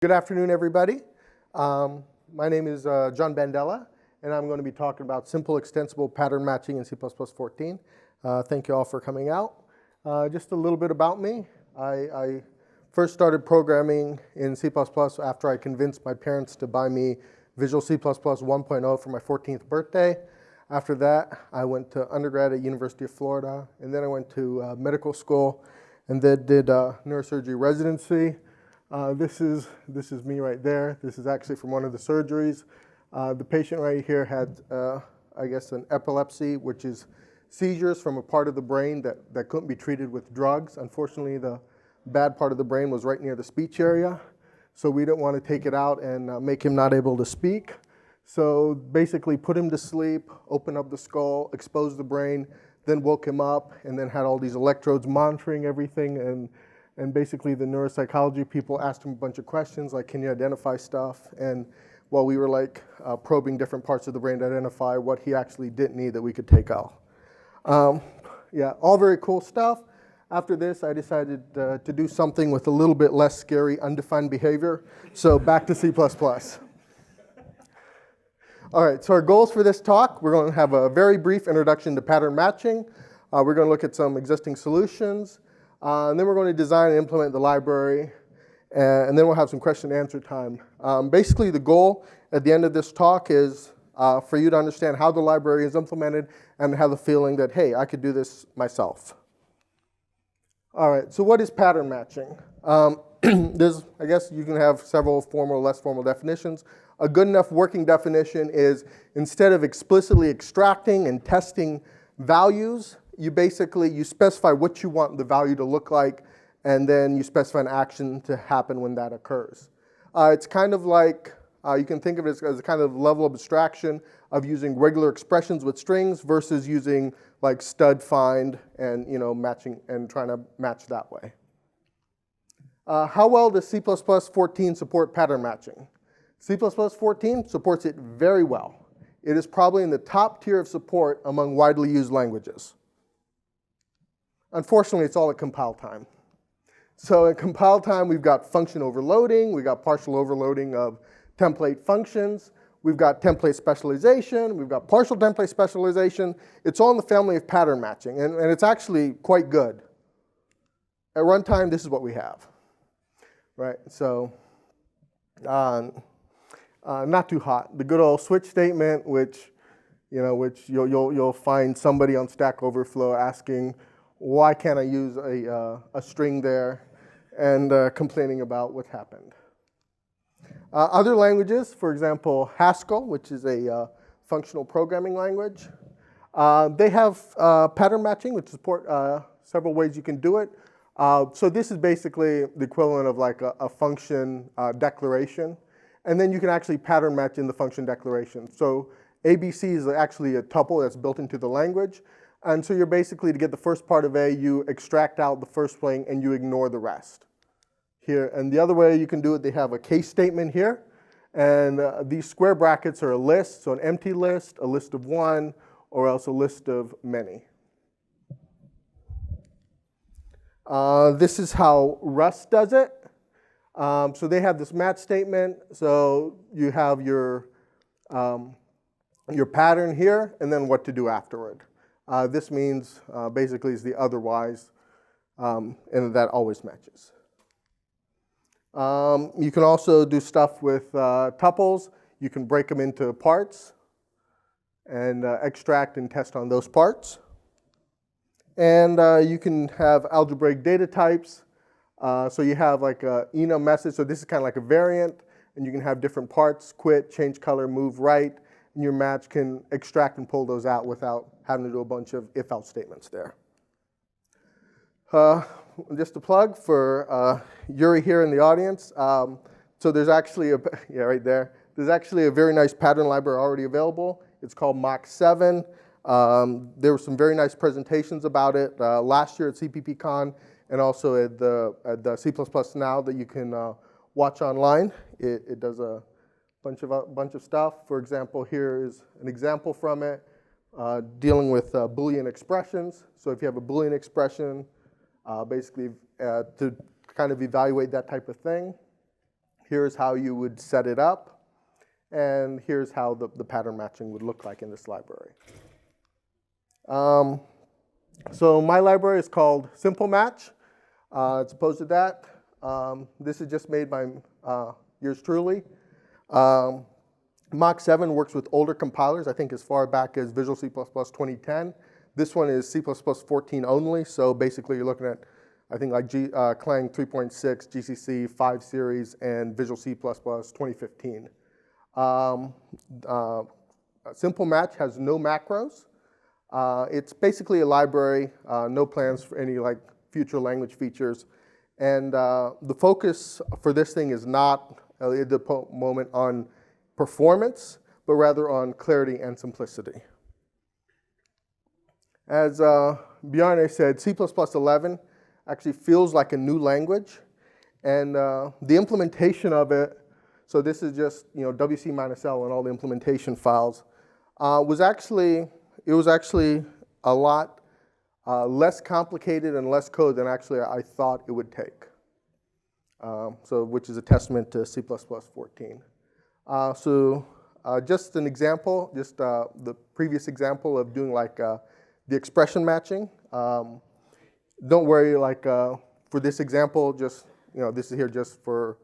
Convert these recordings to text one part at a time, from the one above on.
Good afternoon, everybody. My name is John Bandela, and I'm going to be talking about simple extensible pattern matching in C++14. Thank you all for coming out. Just a little bit about me. I first started programming in C++ after I convinced my parents to buy me Visual C++ 1.0 for my 14th birthday. After that, I went to undergrad at University of Florida, and then I went to medical school, and then did neurosurgery residency. This is me right there. This is actually from one of the surgeries. The patient right here had, I guess, an epilepsy, which is seizures from a part of the brain that couldn't be treated with drugs. Unfortunately, the bad part of the brain was right near the speech area, so we didn't want to take it out and make him not able to speak. So basically put him to sleep, open up the skull, expose the brain, then woke him up, and then had all these electrodes monitoring everything. And basically the neuropsychology people asked him a bunch of questions like, can you identify stuff? And while we were like probing different parts of the brain to identify what he actually didn't need that we could take out. Yeah, all very cool stuff. After this, I decided to do something with a little bit less scary, undefined behavior. So back to C++. All right, so our goals for this talk, we're going to have a very brief introduction to pattern matching. We're going to look at some existing solutions. And then we're going to design and implement the library, and then we'll have some question and answer time. Basically, the goal at the end of this talk is for you to understand how the library is implemented and have the feeling that, hey, I could do this myself. All right, so what is pattern matching? I guess you can have several formal or less formal definitions. A good enough working definition is instead of explicitly extracting and testing values, you specify what you want the value to look like, and then you specify an action to happen when that occurs. It's kind of like, you can think of it as a kind of level of abstraction of using regular expressions with strings versus using like stud find and matching and trying to match that way. How well does C++14 support pattern matching? C++14 supports it very well. It is probably in the top tier of support among widely used languages. Unfortunately, it's all at compile time. So at compile time, we've got function overloading, we've got partial overloading of template functions, we've got template specialization, we've got partial template specialization. It's all in the family of pattern matching, and it's actually quite good. At runtime, this is what we have, right? So not too hot. The good old switch statement, which you'll find somebody on Stack Overflow asking, why can't I use a string there, and complaining about what happened. Other languages, for example, Haskell, which is a functional programming language, they have pattern matching, which support several ways you can do it. So this is basically the equivalent of like a function declaration. And then you can actually pattern match in the function declaration. So ABC is actually a tuple that's built into the language. And so you're basically, to get the first part of A, you extract out the first thing and you ignore the rest here. And the other way you can do it, they have a case statement here. And these square brackets are a list, so an empty list, a list of one, or else a list of many. This is how Rust does it. So they have this match statement. So you have your pattern here, and then what to do afterward. This means basically is the otherwise, and that always matches. You can also do stuff with tuples. You can break them into parts and extract and test on those parts. And you can have algebraic data types. So you have like a enum message. So this is kind of like a variant, and you can have different parts: quit, change color, move right. And your match can extract and pull those out without having to do a bunch of if-else statements there. Just a plug for Yuri here in the audience. So there's actually right there. There's actually a very nice pattern library already available. It's called Mach 7. There were some very nice presentations about it last year at CppCon and also at the C++ Now that you can watch online. It does a bunch of stuff. For example, here is an example from it dealing with Boolean expressions. So if you have a Boolean expression, basically to kind of evaluate that type of thing. here's how you would set it up, and here's how the pattern matching would look like in this library. So my library is called Simple Match. As opposed to that, this is just made by yours truly. Mach 7 works with older compilers, I think as far back as Visual C++ 2010. This one is C++ 14 only, so basically you're looking at, I think, like Clang 3.6, GCC 5 series, and Visual C++ 2015. Simple Match has no macros. It's basically a library, no plans for any like future language features. And the focus for this thing is not at the moment on performance, but rather on clarity and simplicity. As Bjarne said, C++ 11 actually feels like a new language. And the implementation of it, so this is just WC-L and all the implementation files, was actually a lot less complicated and less code than actually I thought it would take. Which is a testament to C++ 14. Just an example, the previous example of doing like the expression matching. Don't worry, like for this example, just this is here just for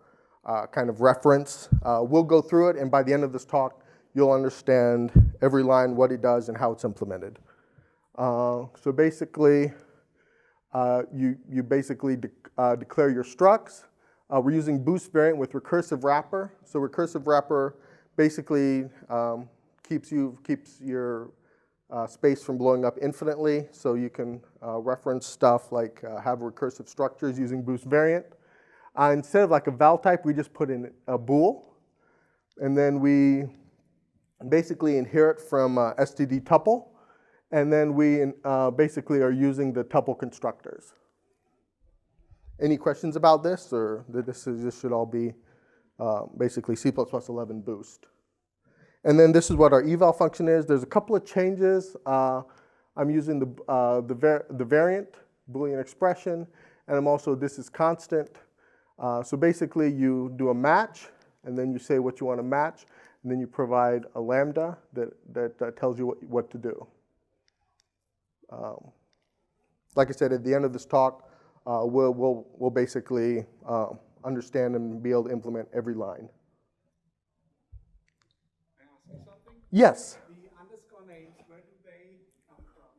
kind of reference. We'll go through it, and by the end of this talk, you'll understand every line, what it does, and how it's implemented. So basically, you basically declare your structs. We're using boost variant with recursive wrapper. So recursive wrapper basically keeps your space from blowing up infinitely. So you can reference stuff like have recursive structures using boost variant. Instead of like a val type, we just put in a bool. And then we basically inherit from std tuple. And then we basically are using the tuple constructors. Any questions about this, or this should all be basically C++ 11 boost? And then this is what our eval function is. There's a couple of changes. I'm using the variant Boolean expression, and this is constant. So basically, you do a match, and then you say what you want to match, and then you provide a lambda that tells you what to do. Like I said, at the end of this talk, we'll basically understand and be able to implement every line. Can I ask you something? Yes. The underscore names, where do they come from?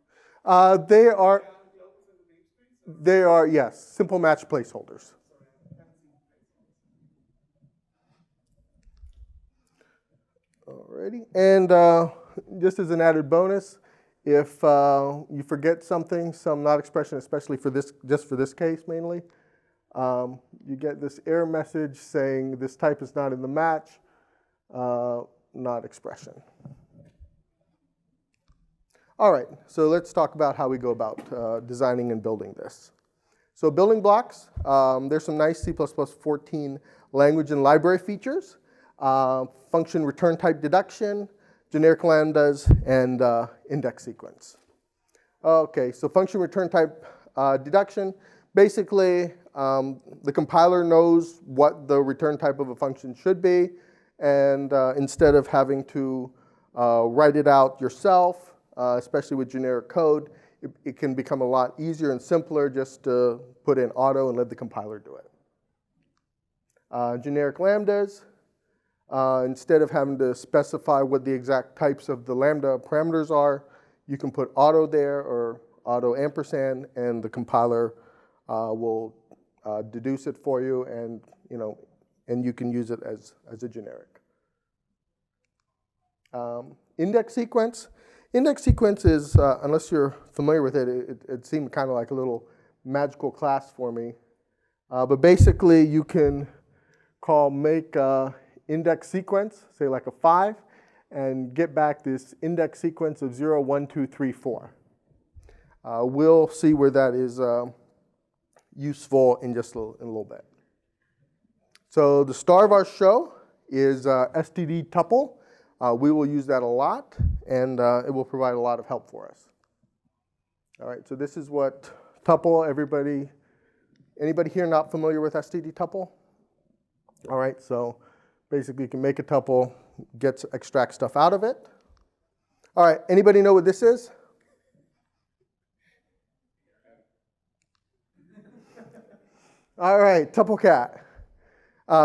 They are, yes, simple match placeholders. Alrighty, and just as an added bonus, if you forget something, some not expression, especially for this, just for this case mainly, you get this error message saying this type is not in the match, not expression. All right, so let's talk about how we go about designing and building this. So building blocks, there's some nice C++ 14 language and library features. Function return type deduction, generic lambdas, and index sequence. Okay, so function return type deduction, basically the compiler knows what the return type of a function should be, and instead of having to write it out yourself, especially with generic code, it can become a lot easier and simpler just to put in auto and let the compiler do it. Generic lambdas, instead of having to specify what the exact types of the lambda parameters are, you can put auto there or auto ampersand, and the compiler will deduce it for you, and you can use it as a generic. Index sequence. Index sequence is, unless you're familiar with it, it seemed kind of like a little magical class for me. But basically, you can make index sequence, say like a 5, and get back this index sequence of 0, 1, 2, 3, 4. We'll see where that is useful in just a little bit. So the star of our show is std tuple. We will use that a lot, and it will provide a lot of help for us. All right, so this is what tuple, anybody here not familiar with std tuple? All right, so basically you can make a tuple, extract stuff out of it. All right, anybody know what this is? All right, tuple cat.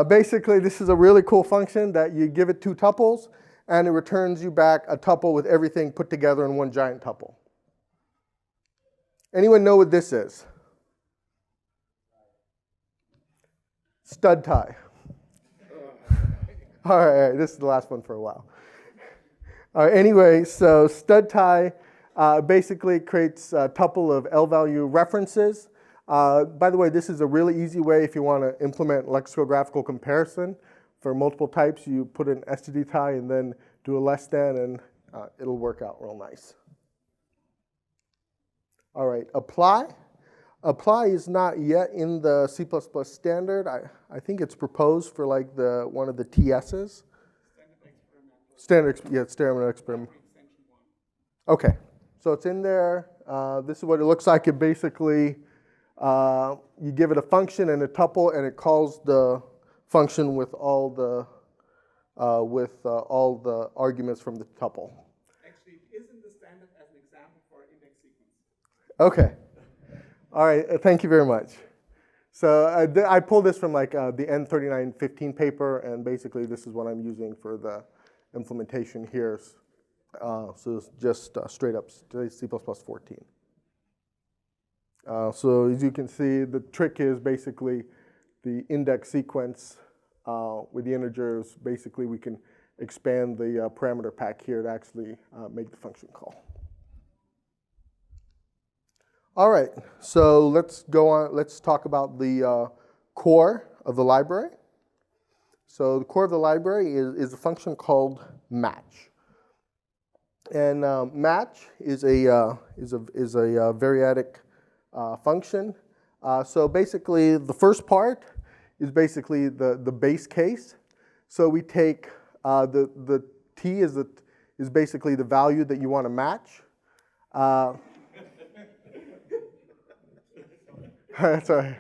Basically, this is a really cool function that you give it two tuples, and it returns you back a tuple with everything put together in one giant tuple. Anyone know what this is? Stud tie. All right, this is the last one for a while. All right, anyway, so stud tie basically creates a tuple of L-value references. By the way, this is a really easy way if you want to implement lexicographical comparison for multiple types. You put an STD tie and then do a less than, and it'll work out real nice. All right, apply. Apply is not yet in the C++ standard. I think it's proposed for like one of the TSs. Experimental experiment. Okay, so it's in there. This is what it looks like. It basically, you give it a function and a tuple, and it calls the function with all the arguments from the tuple. Actually, it is in the standard as an example for index sequence. Okay. All right, thank you very much. So I pulled this from like the N3915 paper, and basically this is what I'm using for the implementation here. So it's just straight up C++ 14. So as you can see, the trick is basically the index sequence with the integers. Basically, we can expand the parameter pack here to actually make the function call. All right, so let's go on. Let's talk about the core of the library. So the core of the library is a function called match, and match is a variadic function. So basically, the first part is basically the base case. So we take the t is basically the value that you want to match. That's all right.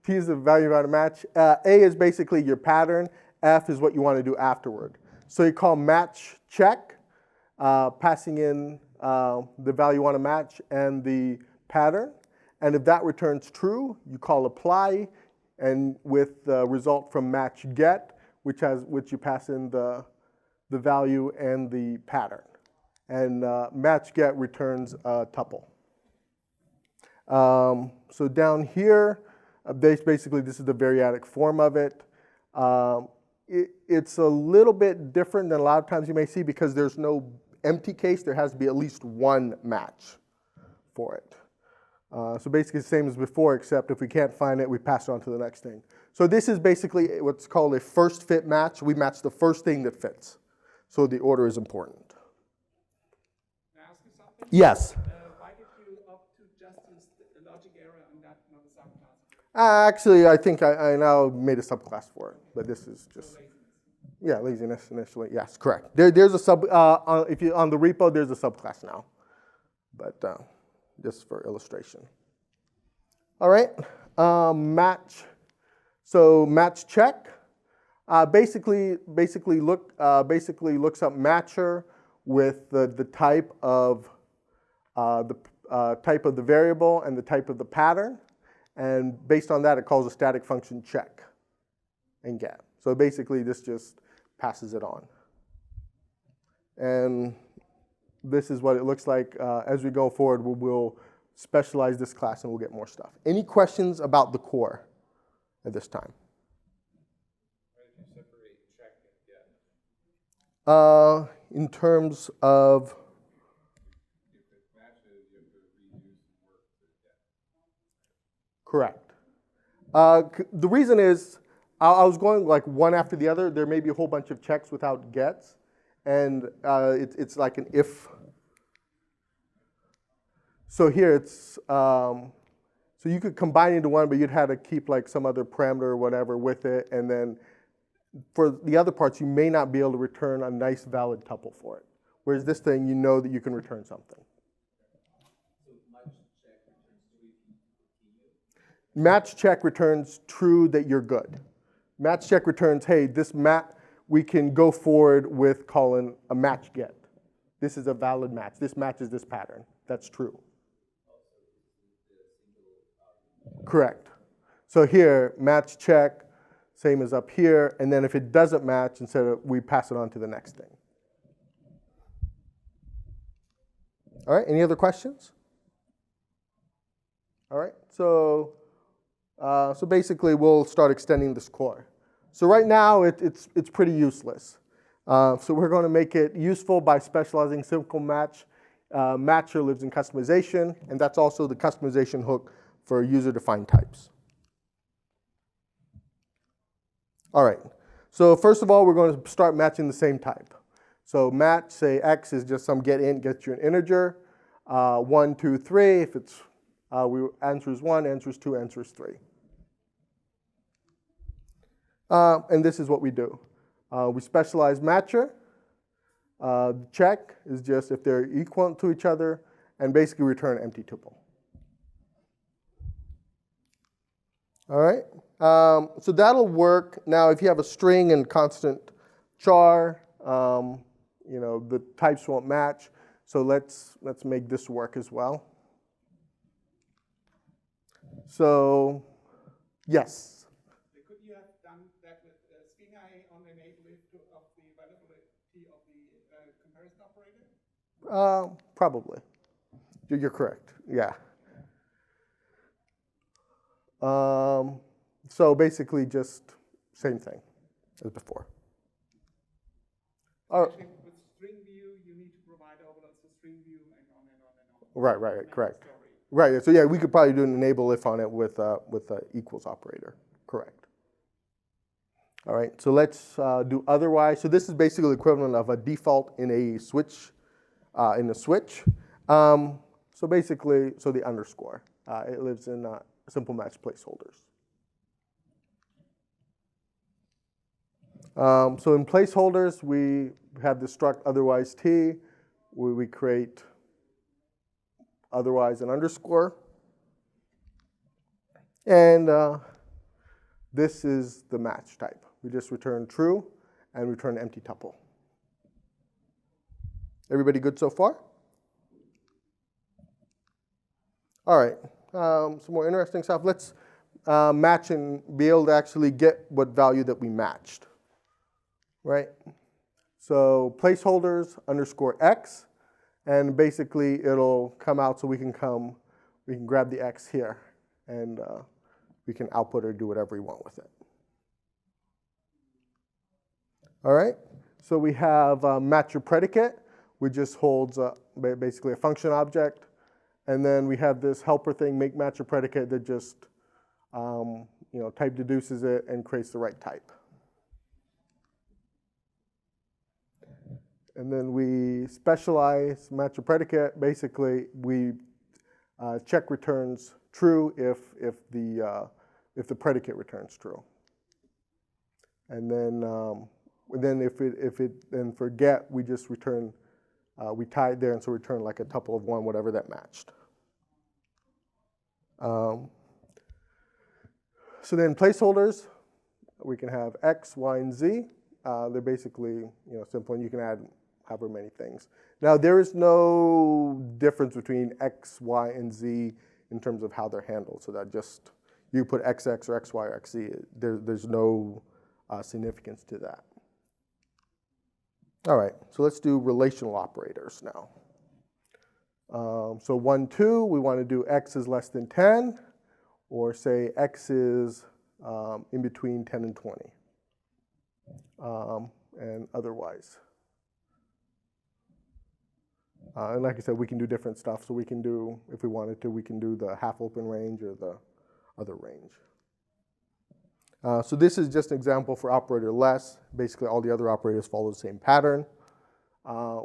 T is the value you want to match. A is basically your pattern. F is what you want to do afterward. So you call match check, passing in the value you want to match and the pattern. And if that returns true, you call apply, and with the result from match get, which you pass in the value and the pattern. And match get returns a tuple. So down here, basically this is the variadic form of it. It's a little bit different than a lot of times you may see because there's no empty case. There has to be at least one match for it. So basically the same as before, except if we can't find it, we pass it on to the next thing. So this is basically what's called a first fit match. We match the first thing that fits. So the order is important. Can I ask you something? Yes. Why did you opt to just use the logic error and not another subclass? Actually, I think I now made a subclass for it, but this is just, yeah, laziness initially. Yes, correct. There's a sub, if you on the repo, there's a subclass now, but just for illustration. All right, match. So match check basically looks up matcher with the type of the variable and the type of the pattern. And based on that, it calls a static function check and get. So basically, this just passes it on. And this is what it looks like. As we go forward, we'll specialize this class and we'll get more stuff. Any questions about the core at this time? How do you separate check and get? In terms of... If it matches, you have to redo some work to get. Correct. The reason is, I was going like one after the other. There may be a whole bunch of checks without gets, and it's like an if. So here it's, so you could combine into one, but you'd have to keep like some other parameter or whatever with it, and then for the other parts, you may not be able to return a nice valid tuple for it. Whereas this thing, you know that you can return something. Match check returns true that you're good. Match check returns, hey, this we can go forward with calling a match get. This is a valid match. This matches this pattern. That's true. Correct. So here, match check, same as up here, and then if it doesn't match, we pass it on to the next thing. All right, any other questions? All right, so basically we'll start extending this core. So right now it's pretty useless. So we're going to make it useful by specializing simple match. Matcher lives in customization, and that's also the customization hook for user-defined types. All right, so first of all, we're going to start matching the same type. So match, say x is just some get you an integer. 1, 2, 3, if it's answer is 1, answer is 2, answer is 3. And this is what we do. We specialize matcher. Check is just if they're equal to each other, and basically return empty tuple. All right, so that'll work. Now, if you have a string and constant char, the types won't match. So let's make this work as well. So, yes. Could you have done that with string array on the enable of the availability of the comparison operator? Probably. You're correct. Yeah. So basically, just same thing as before. All right. With string view, you need to provide overloads to string view and on and on and on. Right, correct. Right, so yeah, we could probably do an enable if on it with a equals operator. Correct. All right, so let's do otherwise. So this is basically the equivalent of a default in a switch, So basically, the underscore. It lives in simple match placeholders. So in placeholders, we have the struct otherwise t, where we create otherwise an underscore. And this is the match type. We just return true and return empty tuple. Everybody good so far? All right, some more interesting stuff. Let's match and be able to actually get what value that we matched, right? So placeholders underscore x, and basically it'll come out so we can grab the x here, and we can output or do whatever we want with it. All right, so we have matcher predicate, which just holds basically a function object. And then we have this helper thing, make matcher predicate, that just type deduces it and creates the right type. And then we specialize matcher predicate. Basically, we check returns true if the predicate returns true. And then if for get, we just return. We tie it there, and so return like a tuple of 1, whatever that matched. So then placeholders, we can have x, y, and z. They're basically simple, and you can add however many things. Now there is no difference between x, y, and z in terms of how they're handled. So that just you put xx or xy or xz. There's no significance to that. All right, so let's do relational operators now. So 1, 2, we want to do x is less than 10, or say x is in between 10 and 20, and otherwise. And like I said, we can do different stuff. So we can do, if we wanted to, we can do the half open range or the other range. So this is just an example for operator less. Basically, all the other operators follow the same pattern.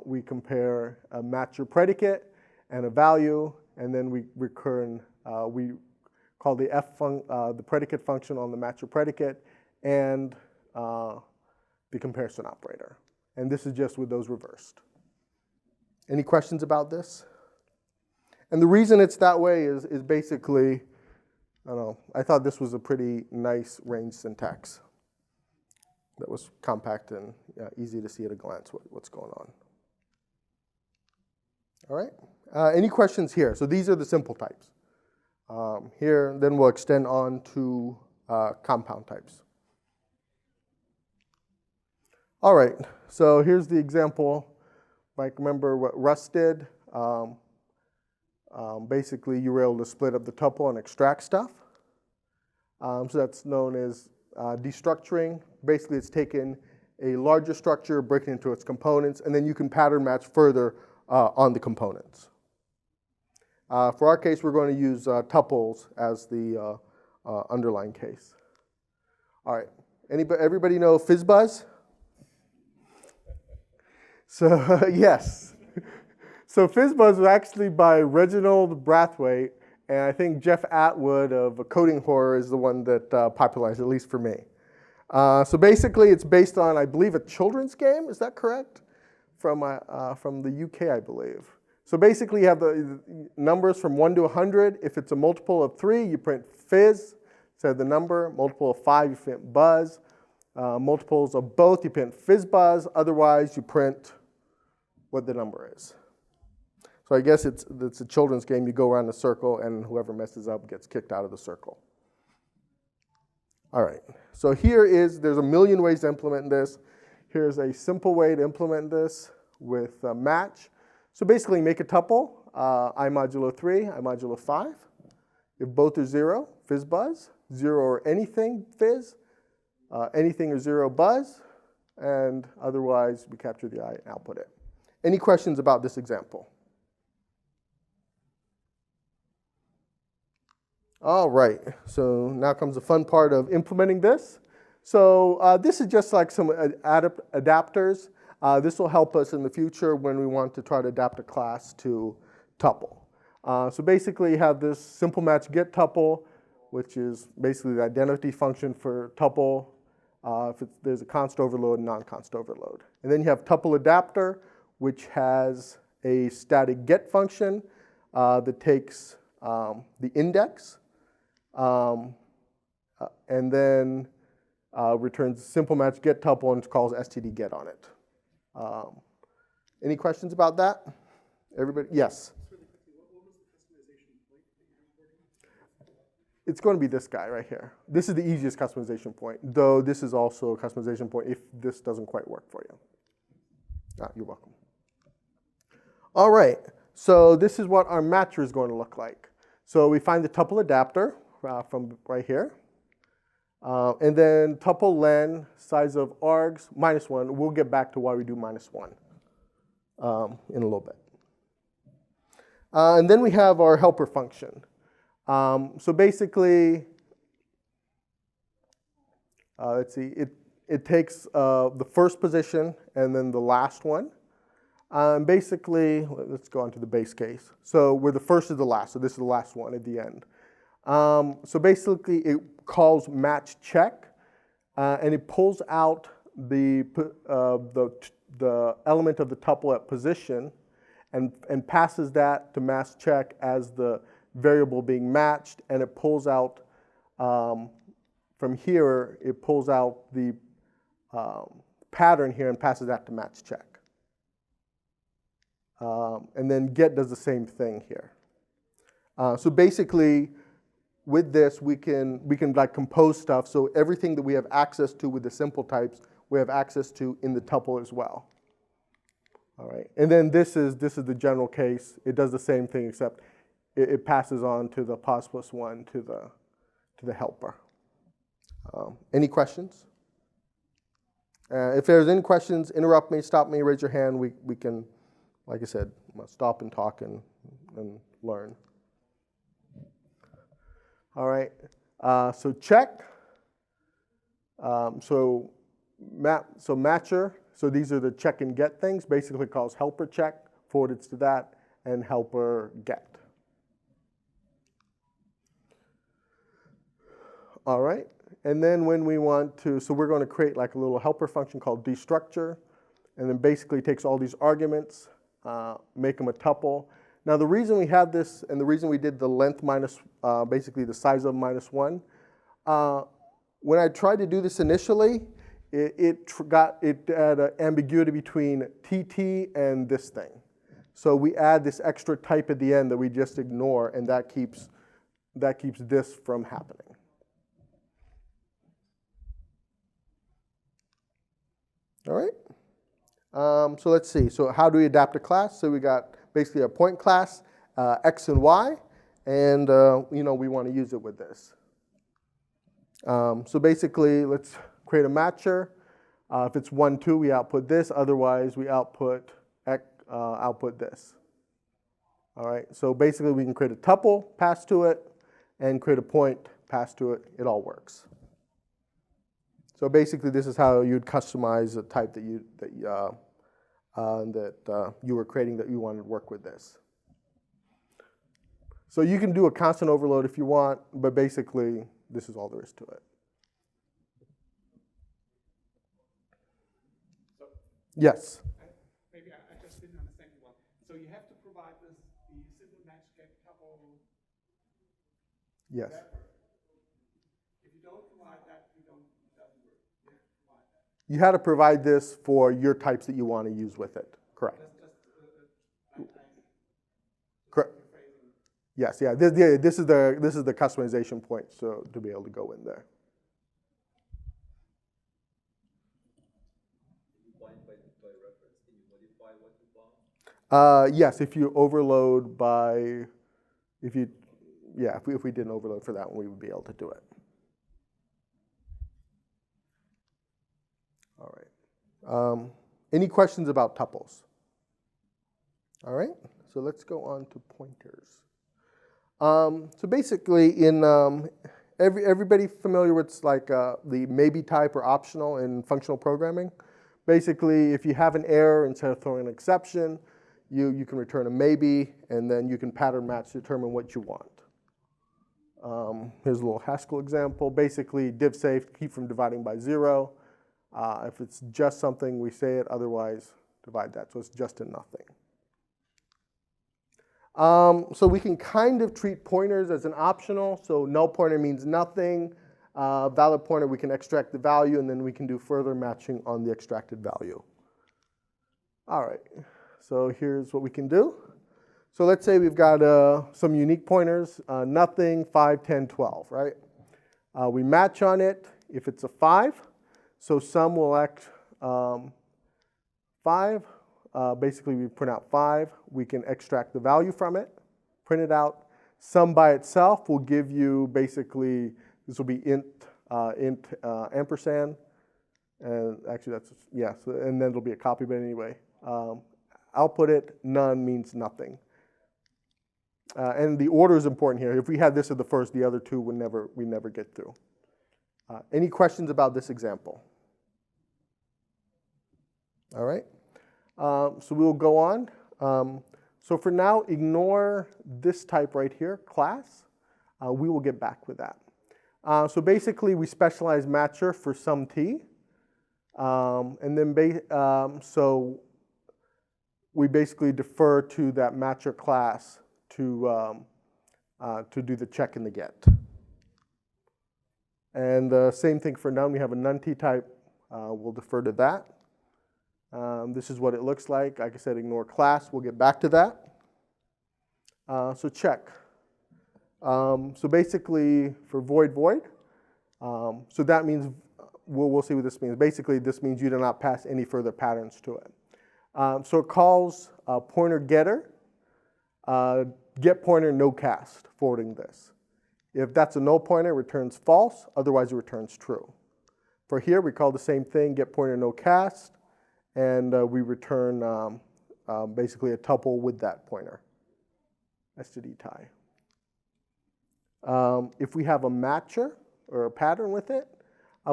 We compare a matcher predicate and a value, and then we return, we call the predicate function on the matcher predicate and the comparison operator. And this is just with those reversed. Any questions about this? And the reason it's that way is basically, I don't know, I thought this was a pretty nice range syntax. that was compact and easy to see at a glance what's going on. All right. Any questions here? So these are the simple types. Here, then we'll extend on to compound types. All right. So here's the example. Like, remember what Russ did? Basically, you were able to split up the tuple and extract stuff. So that's known as destructuring. Basically, it's taken a larger structure, breaking it into its components, and then you can pattern match further on the components. For our case, we're going to use tuples as the underlying case. All right. Everybody know Fizzbuzz? So, yes. So Fizzbuzz was actually by Reginald Brathwaite, and I think Jeff Atwood of Coding Horror is the one that popularized it, at least for me. So basically, it's based on, I believe, a children's game. Is that correct? From the UK, I believe. So basically, you have the numbers from 1 to 100. If it's a multiple of 3, you print fizz, so the number. Multiple of 5, you print buzz. Multiples of both, you print fizzbuzz. Otherwise, you print what the number is. So I guess it's a children's game. You go around a circle, and whoever messes up gets kicked out of the circle. All right. So there's a million ways to implement this. Here's a simple way to implement this with match. So basically, make a tuple, I modulo 3, I modulo 5. If both are 0, fizz buzz. 0 or anything, fizz. Anything or 0, buzz. And otherwise, we capture the I and output it. Any questions about this example? All right, so now comes the fun part of implementing this. So this is just like some adapters. This will help us in the future when we want to try to adapt a class to tuple. So basically you have this simple match get tuple, which is basically the identity function for tuple. There's a const overload and non-const overload. And then you have tuple adapter, which has a static get function that takes the index and then returns simple match get tuple and calls std get on it. Any questions about that? Everybody? Yes. What was the customization point that you're importing? It's going to be this guy right here. This is the easiest customization point, though this is also a customization point if this doesn't quite work for you. You're welcome. All right, so this is what our matcher is going to look like. So we find the tuple adapter from right here. And then tuple len, size of args, -1. We'll get back to why we do -1 in a little bit. And then we have our helper function. So basically, let's see, it takes the first position and then the last one. Basically, let's go on to the base case. So we're the first to the last, so this is the last one at the end. So basically, it calls match check, and it pulls out the element of the tuple at position and passes that to match check as the variable being matched, and it pulls out, from here, it pulls out the pattern here and passes that to match check. And then get does the same thing here. So basically, with this, we can like compose stuff. So everything that we have access to with the simple types, we have access to in the tuple as well. All right. And then this is the general case. It does the same thing, except it passes on to the pos +1 to the helper. Any questions? If there's any questions, interrupt me, stop me, raise your hand. We can, like I said, stop and talk and learn. All right, so check. So matcher. So these are the check and get things. Basically calls helper check, forwarded to that, and helper get. All right, and then when we want to, so we're going to create like a little helper function called destructure, and then basically takes all these arguments, make them a tuple. Now the reason we had this, and the reason we did the length minus, basically the size of -1, when I tried to do this initially, it had an ambiguity between TT and this thing. So we add this extra type at the end that we just ignore, and that keeps this from happening. All right. So let's see. So how do we adapt a class? So we got basically a point class, X and Y, and we want to use it with this. So basically, let's create a matcher. If it's 1, 2, we output this. Otherwise, we output this. All right. So basically, we can create a tuple, pass to it, and create a point, pass to it. It all works. So basically, this is how you'd customize a type that you were creating that you wanted to work with this. So you can do a constant overload if you want, but basically, this is all there is to it. So yes? Maybe I just didn't understand you well. So you have to provide the simple match get tuple. Yes. If you don't provide that, it doesn't work. You have to provide that. You had to provide this for your types that you want to use with it. Correct. Correct. Yes, yeah. This is the customization point, so to be able to go in there. Yes, if you overload by, if we did an overload for that one, we would be able to do it. All right. Any questions about tuples? All right. So let's go on to pointers. So basically, in everybody familiar with like the maybe type or optional in functional programming? Basically, if you have an error, instead of throwing an exception, you can return a maybe, and then you can pattern match to determine what you want. Here's a little Haskell example. Basically, div safe, keep from dividing by 0. If it's just something, we say it. Otherwise, divide that. So it's just a nothing. So we can kind of treat pointers as an optional. So null pointer means nothing. Valid pointer, we can extract the value, and then we can do further matching on the extracted value. All right. So here's what we can do. So let's say we've got some unique pointers, nothing, 5, 10, 12, right? We match on it if it's a 5. So sum will act 5. Basically, we print out 5. We can extract the value from it, print it out. Sum by itself will give you basically, this will be int ampersand. And actually, that's, yeah, so, and then it'll be a copy, but anyway. Output it, none means nothing. And the order is important here. If we had this at the first, the other two we never get through. Any questions about this example? All right. So we'll go on. So for now, ignore this type right here, class. We will get back with that. So basically, we specialize matcher for some t. And then so we basically defer to that matcher class to do the check and the get. And the same thing for none. We have a none t type. We'll defer to that. This is what it looks like. Like I said, ignore class. We'll get back to that. So check. So basically, for void, so that means, we'll see what this means. Basically, this means you do not pass any further patterns to it. So it calls pointer getter, get pointer no cast, forwarding this. If that's a null pointer, it returns false. Otherwise, it returns true. For here, we call the same thing, get pointer no cast. And we return basically a tuple with that pointer, std tie. If we have a matcher or a pattern with it,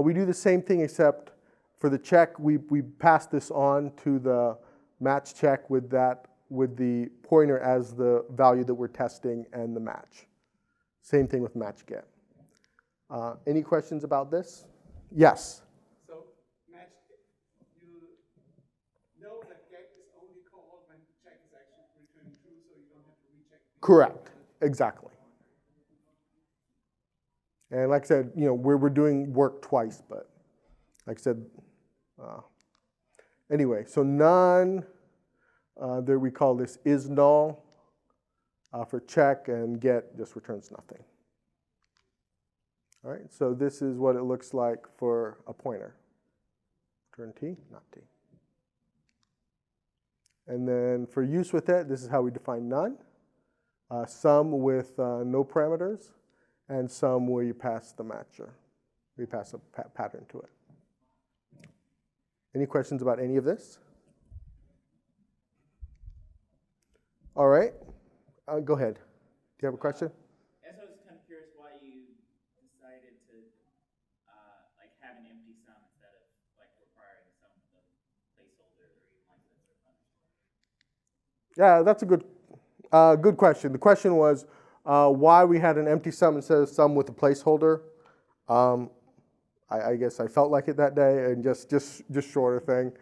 we do the same thing, except for the check, we pass this on to the match check with the pointer as the value that we're testing and the match. Same thing with match get. Any questions about this? Yes. Correct, exactly. And like I said, we're doing work twice, but like I said, Anyway, so none, there we call this is null for check, and get just returns nothing. All right, so this is what it looks like for a pointer. Return t, not t. And then for use with it, this is how we define none. Some with no parameters, and some where you pass the matcher. We pass a pattern to it. Any questions about any of this? All right, go ahead. Do you have a question? I guess I was kind of curious why you decided to like have an empty sum instead of like requiring some of the placeholder or even like that sort of function. Yeah, that's a good question. The question was why we had an empty sum instead of sum with a placeholder. I guess I felt like it that day, and just shorter thing.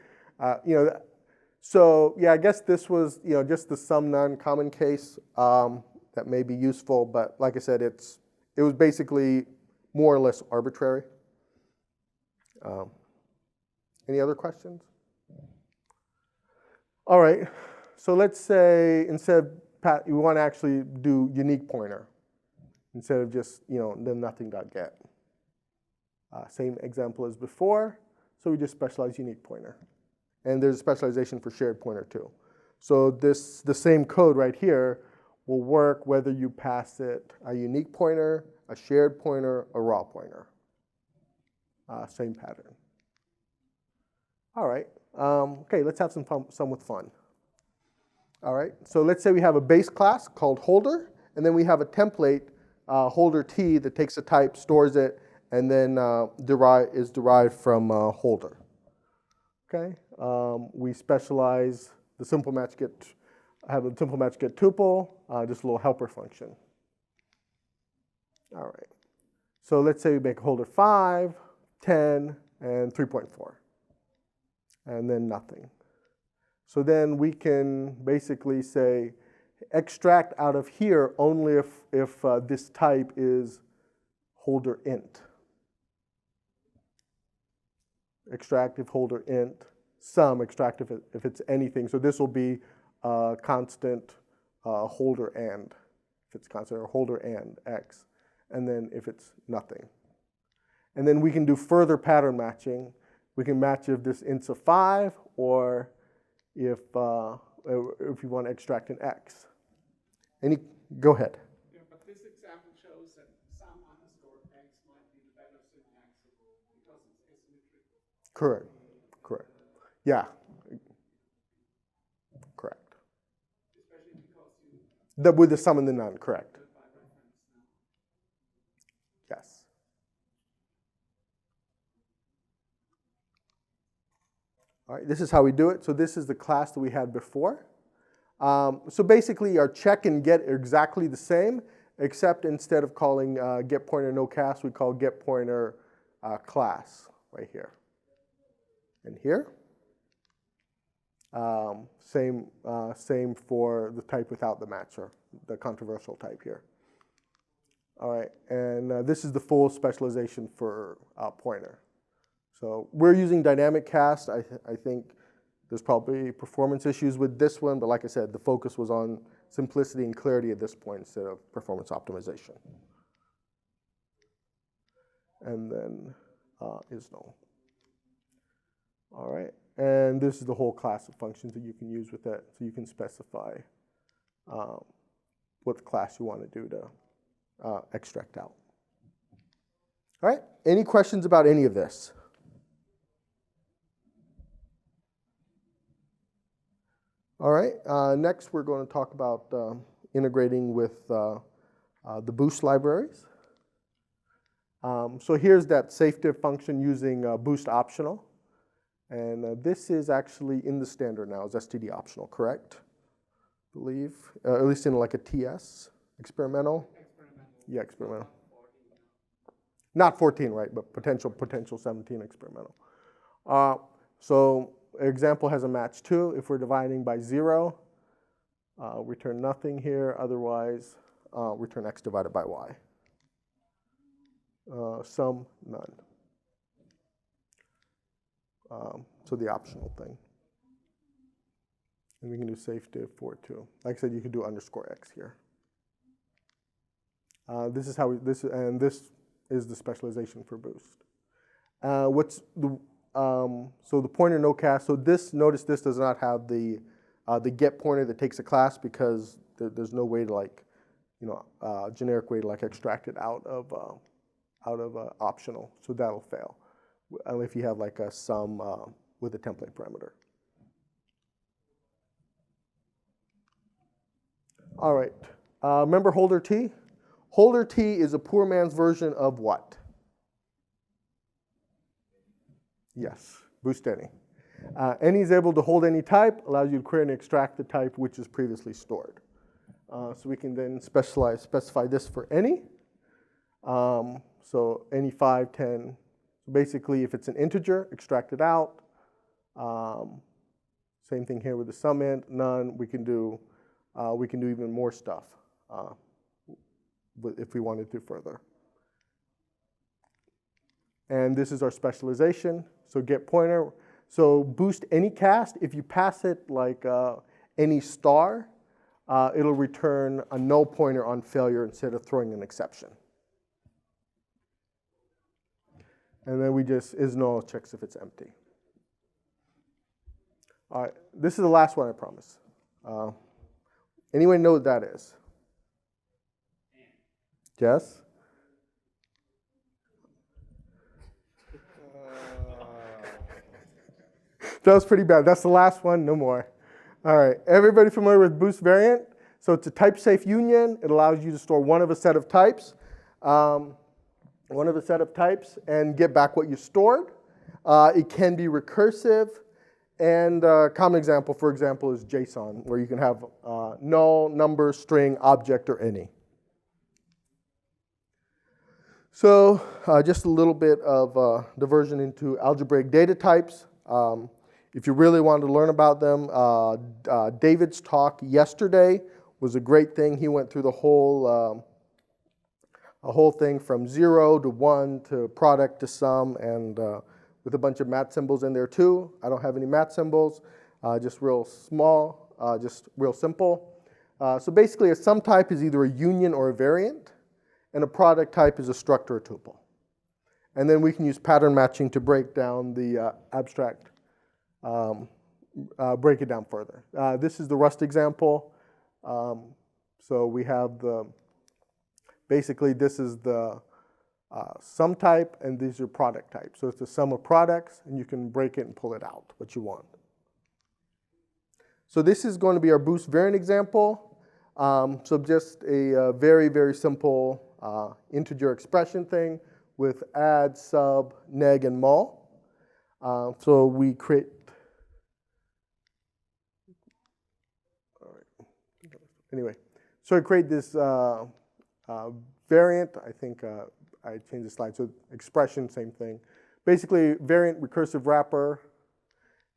So yeah, I guess this was just the sum none common case that may be useful, but like I said, it was basically more or less arbitrary. Any other questions? All right, so let's say instead we want to actually do unique pointer instead of just the nothing.get. Same example as before, so we just specialize unique pointer. And there's a specialization for shared pointer too. So the same code right here will work whether you pass it a unique pointer, a shared pointer, a raw pointer. Same pattern. All right, okay, let's have some with fun. All right, so let's say we have a base class called holder, and then we have a template, holder t, that takes a type, stores it, and then is derived from holder. Okay, we specialize the simple match get, have a simple match get tuple, just a little helper function. All right, so let's say we make holder 5, 10, and 3.4, and then nothing. So then we can basically say extract out of here only if this type is holder int. Extract if holder int, sum extract if it's anything. So this will be constant holder and, if it's constant, or holder and x, and then if it's nothing. And then we can do further pattern matching. We can match if this int's a 5, or if you want to extract an x. Go ahead. Yeah, but this example shows that sum underscore x might be the better syntax because it's asymmetrical. Correct. Yeah. Correct. Especially because With the sum and the none, correct. Yes. All right, this is how we do it. So this is the class that we had before. So basically our check and get are exactly the same, except instead of calling get pointer no cast, we call get pointer class right here. And here. Same for the type without the matcher, the controversial type here. All right, and this is the full specialization for pointer. So we're using dynamic cast. I think there's probably performance issues with this one, but like I said, the focus was on simplicity and clarity at this point instead of performance optimization. And then is null. All right, and this is the whole class of functions that you can use with it. So you can specify what class you want to do to extract out. All right, any questions about any of this? All right, next we're going to talk about integrating with the boost libraries. So here's that safediff function using boost optional. And this is actually in the standard now, is STD optional, correct? I believe, at least in like a TS, experimental? Yeah, experimental. Not 14, right, but potential 17 experimental. So example has a match 2. If we're dividing by 0, return nothing here. Otherwise, return x divided by y. Sum, none. So the optional thing. And we can do safe div for too. Like I said, you could do underscore x here. This is how this is the specialization for boost. What's the so the pointer no cast. So notice this does not have the get pointer that takes a class because there's no way to generic way to extract it out of optional. So that'll fail if you have like a sum with a template parameter. All right. Remember holder T? Holder T is a poor man's version of what? Yes, boost any. Any is able to hold any type, allows you to create and extract the type which is previously stored. So we can then specify this for any. So any 5, 10. Basically, if it's an integer, extract it out. Same thing here with the sum int, none. We can do even more stuff if we wanted to further. And this is our specialization. So get pointer. So boost any cast. If you pass it like any star, it'll return a null pointer on failure instead of throwing an exception. And then we just is null checks if it's empty. All right, this is the last one, I promise. Anyone know what that is? Yes? That was pretty bad. That's the last one, no more. All right, everybody familiar with boost variant? So it's a type-safe union. It allows you to store one of a set of types. And get back what you stored. It can be recursive. And a common example, for example, is JSON, where you can have null, number, string, object, or any. So just a little bit of diversion into algebraic data types. If you really wanted to learn about them, David's talk yesterday was a great thing. He went through the whole thing from 0 to 1 to product to sum, and with a bunch of math symbols in there too. I don't have any math symbols, just real small, just real simple. So basically a sum type is either a union or a variant, and a product type is a struct or a tuple. And then we can use pattern matching to break down the abstract, break it down further. This is the Rust example. So we have basically this is the sum type, and these are product types. So it's the sum of products, and you can break it and pull it out, what you want. So this is going to be our boost variant example. So just a very, very simple integer expression thing with add, sub, neg, and mul. So we create, anyway, so I create this variant. I think I changed the slide. So expression, same thing. Basically, variant recursive wrapper,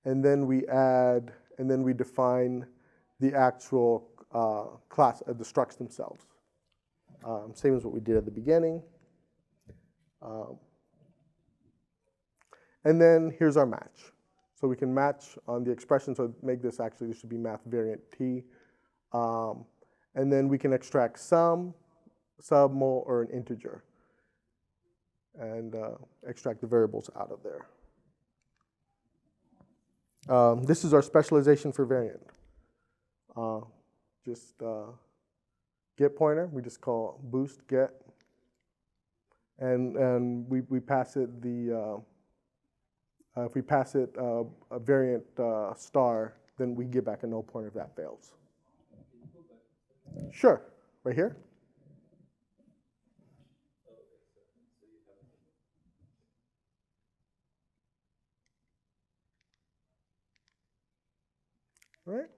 and then we add, and then we define the actual class of the structs themselves. Same as what we did at the beginning. And then here's our match. So we can match on the expression. So make this actually, this should be math variant T. And then we can extract sum, sub, mul, or an integer, and extract the variables out of there. This is our specialization for variant. Just get pointer, we just call boost get, and we pass it the, if we pass it a variant star, then we get back a null pointer if that fails. Sure, right here. All right.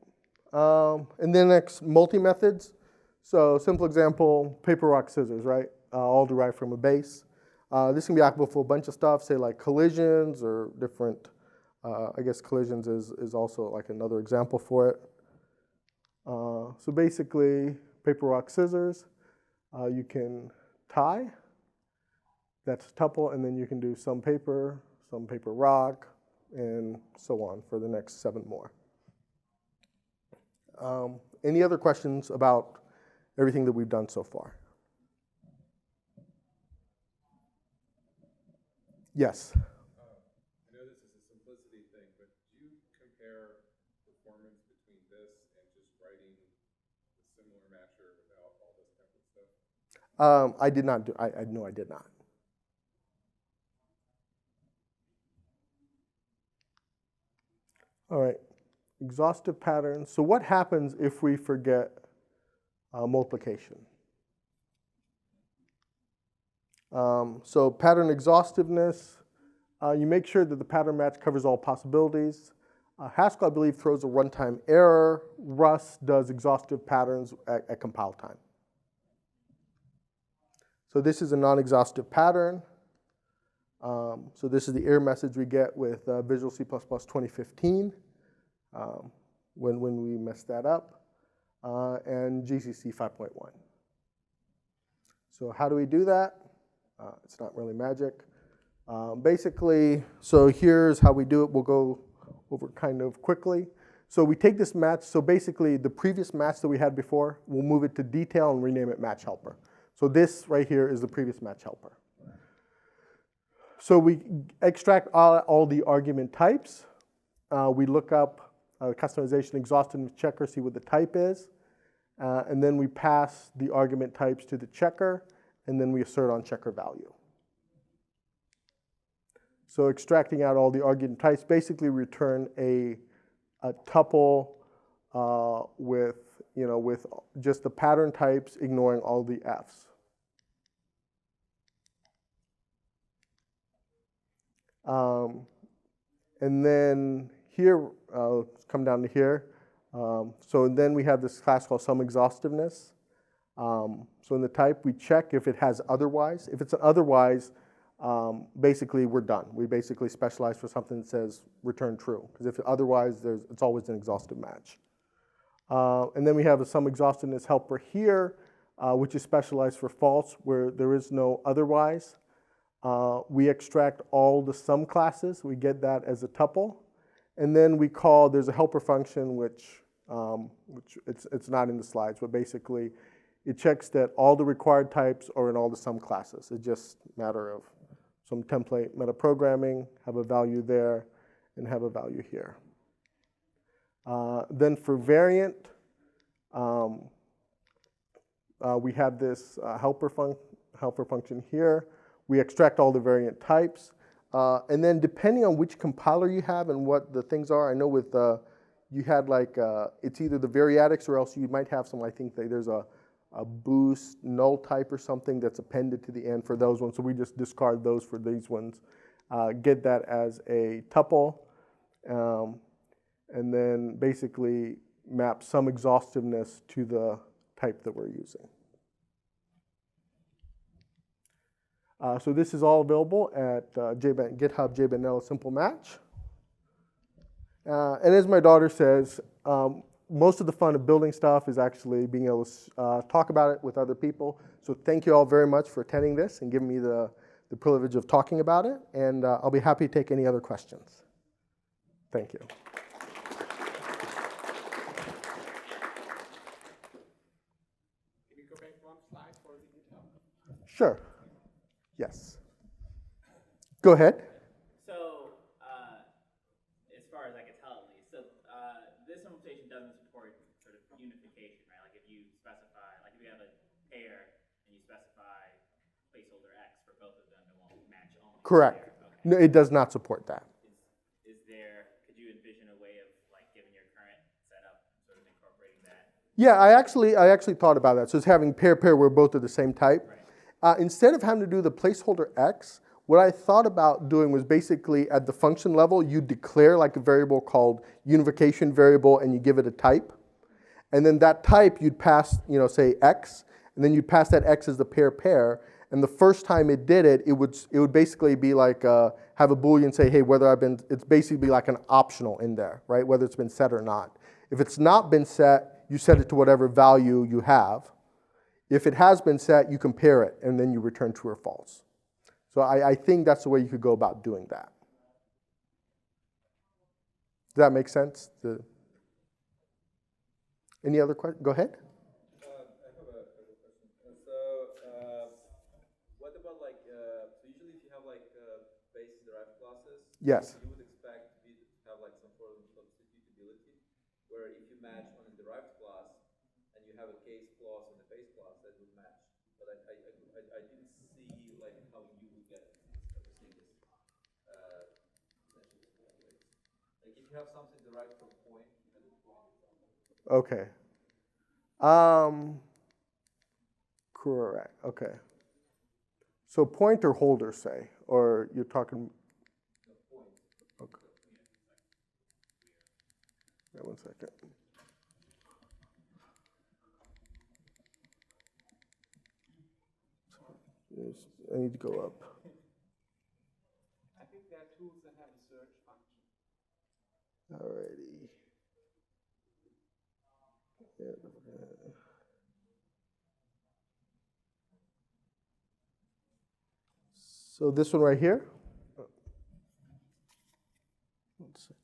And then next, multi-methods. So simple example, paper, rock, scissors, right? All derived from a base. This can be applicable for a bunch of stuff, say like collisions or different, I guess collisions is also like another example for it. So basically, paper, rock, scissors, you can tie, that's tuple, and then you can do some paper, rock, and so on for the next 7 more. Any other questions about everything that we've done so far? Yes. I know this is a simplicity thing, but do you compare performance between this and just writing the similar matcher without all this template stuff? I did not do. No, I did not. All right, exhaustive patterns. So what happens if we forget multiplication? So pattern exhaustiveness, you make sure that the pattern match covers all possibilities. Haskell, I believe, throws a runtime error. Rust does exhaustive patterns at compile time. So this is a non-exhaustive pattern. So this is the error message we get with Visual C++ 2015 when we mess that up, and GCC 5.1. So how do we do that? It's not really magic. Basically, so here's how we do it. We'll go over kind of quickly. So we take this match. So basically, the previous match that we had before, we'll move it to detail and rename it match helper. So this right here is the previous match helper. So we extract all the argument types. We look up customization exhaustive checker, see what the type is. And then we pass the argument types to the checker, and then we assert on checker value. So extracting out all the argument types basically return a tuple with just the pattern types, ignoring all the Fs. And then here, let's come down to here. So then we have this class called sum exhaustiveness. So in the type, we check if it has otherwise. If it's an otherwise, basically we're done. We basically specialize for something that says return true. Because if otherwise, it's always an exhaustive match. And then we have a sum exhaustiveness helper here, which is specialized for false, where there is no otherwise. We extract all the sum classes. We get that as a tuple. And then we call, there's a helper function, which it's not in the slides, but basically it checks that all the required types are in all the sum classes. It's just a matter of some template metaprogramming, have a value there, and have a value here. Then for variant, we have this helper function here. We extract all the variant types. And then depending on which compiler you have and what the things are, I know with, you had like, it's either the variadics or else you might have some, I think there's a boost null type or something that's appended to the end for those ones. So we just discard those for these ones. Get that as a tuple. And then basically map some exhaustiveness to the type that we're using. So this is all available at GitHub Bandela Simple Match. And as my daughter says, most of the fun of building stuff is actually being able to talk about it with other people. So thank you all very much for attending this and giving me the privilege of talking about it. And I'll be happy to take any other questions. Thank you. Can you go back one slide for the GitHub? Sure. Yes. Go ahead. So, as far as I can tell at least, so this implementation doesn't support sort of unification, right? Like if you specify, like if you have a pair and you specify placeholder X for both of them, it won't match only. Correct. Okay. No, it does not support that. Is there, could you envision a way of, like, given your current setup, sort of incorporating that? Yeah, I actually thought about that. So it's having pair where both are the same type. Right. Instead of having to do the placeholder X, what I thought about doing was basically at the function level, you declare like a variable called unification variable and you give it a type. And then that type you'd pass, say X, and then you'd pass that X as the pair. And the first time it did it, it would basically be like, have a Boolean say, hey, it's basically like an optional in there, right? Whether it's been set or not. If it's not been set, you set it to whatever value you have. If it has been set, you compare it, and then you return true or false. So I think that's the way you could go about doing that. that make sense? Any other questions? Go ahead. I have a question. What about like, so usually if you have like base derived classes, Yes. you would expect to have like some form of substitutability, where if you match on a derived class and you have a case clause on the base class, that would match. But I didn't see like how you would get everything is essentially like if you have something derived from point, you have a point. Okay. Correct. Okay. So point or holder, say, or you're talking. Okay. Yeah, 1 second. I need to go up. I think there are tools that have a search function. Alrighty. Yeah. So this one right here. Let's see.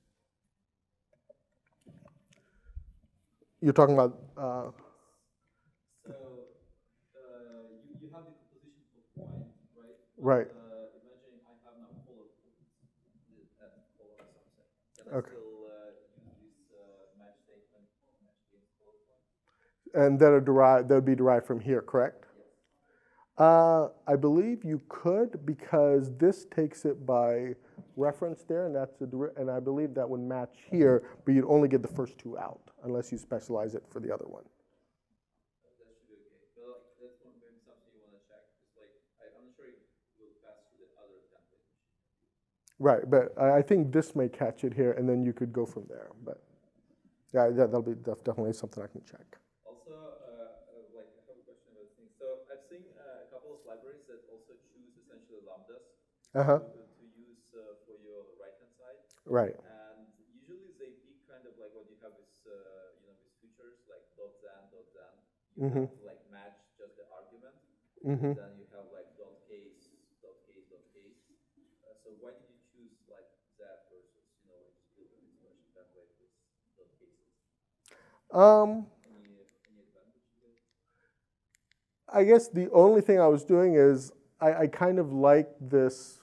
You're talking about. You have the composition for point, right? Right. Imagine I have now polar points at polar subset. Can I Okay. still use this match statement, match against polar point? And that would be derived from here, correct? Yes. I believe you could, because this takes it by reference there, and and I believe that would match here, but you'd only get the first two out unless you specialize it for the other one. That should be okay. But that's maybe something you want to check. It's like I'm not sure it will pass through the other template. Right, but I think this may catch it here, and then you could go from there. But yeah, that'll be definitely something I can check. Also, like I have a question about things. So I've seen a couple of libraries that also choose essentially lambdas to use for your right-hand side. Right. And usually they pick kind of like what you have is with features like .zan. You have to like match just the argument. And then you have like .case. So why did you choose like that versus just build an expression template with .cases? Any advantage to it? I guess the only thing I was doing is I kind of like this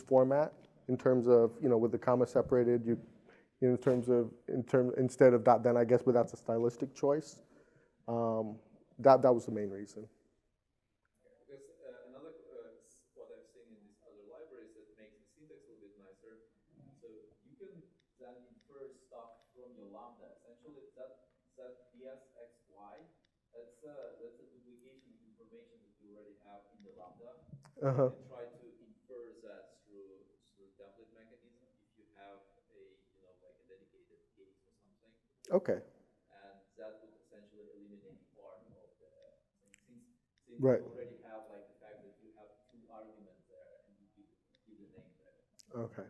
format in terms of with the comma separated instead of dot then, I guess, but that's a stylistic choice. That was the main reason. Because another what I've seen in these other libraries that makes the syntax a little bit nicer. So you can then infer stuff from your lambda. Essentially, that dsxy, that's a duplication of information that you already have in the lambda. You can try to infer that through template mechanism if you have like a dedicated case or something. Okay. And that would essentially eliminate part of the thing. Since Right. you already have like the fact that you have two arguments there and you give the name there. Okay.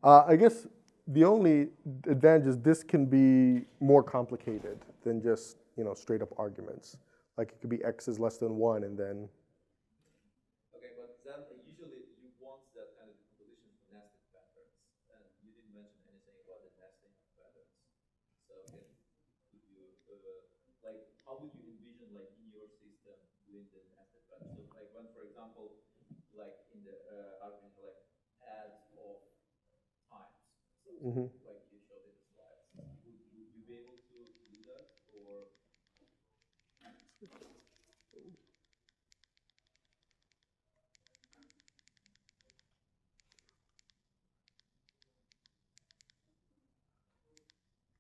I guess the only advantage is this can be more complicated than just straight up arguments. Like it could be x is less than 1 and then. Okay, but then usually you want that kind of composition for nested patterns, and you didn't mention anything about the nesting of patterns. So could you like how would you envision like in your system doing the nested pattern? So like when, for example, like in the argument like add of times, so like you showed in the slides, would you be able to do that or?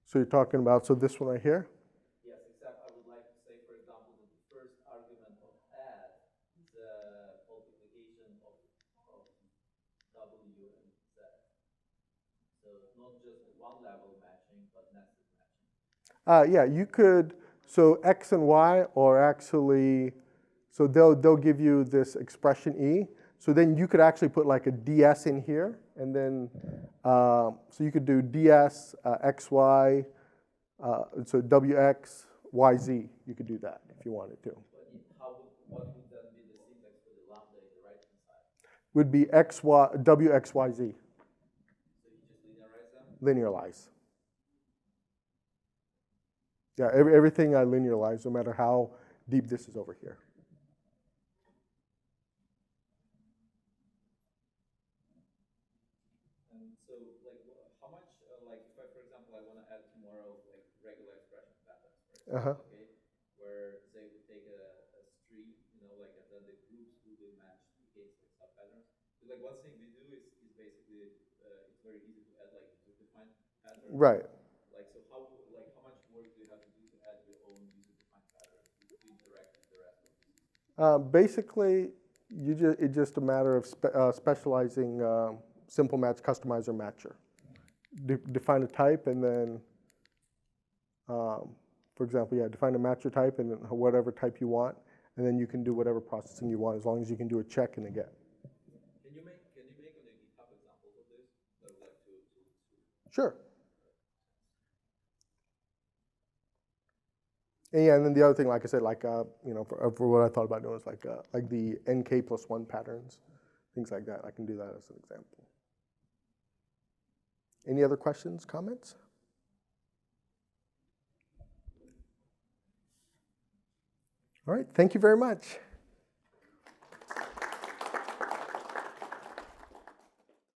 So you're talking about this one right here? Yes, except I would like to say, for example, that the first argument of add is a multiplication of W and Z. So not just one level matching, but nested matching. Yeah, you could. So x and y are actually, so they'll give you this expression e. So then you could actually put like a ds in here, and then so you could do ds xy, so wx yz. You could do that if you wanted to. But what would then be the syntax for the lambda in the right hand side? Would be wxyz. So you just linearize them? linearize. Yeah, everything I linearize, no matter how deep this is over here. So, like, how much, like, if I, for example, I want to add tomorrow, like, regular expression patterns, for example, okay, where they would take a stream, you know, like, and then the groups will be matched against like subpatterns. So, like, one thing we do is basically, it's very easy to add like user-defined patterns. Right. Like, so how much work do you have to do to add your own user-defined patterns to interact with the rest of the system? Basically, it's just a matter of specializing simple match, customizer, matcher. Define a type, and then, for example, yeah, define a matcher type and whatever type you want, and then you can do whatever processing you want as long as you can do a check and a get. Can you make on a GitHub examples of this? That would like to Sure. And yeah, and then the other thing, like I said, like you know, for what I thought about doing is like the NK+1 patterns, things like that. I can do that as an example. Any other questions, comments? All right, thank you very much.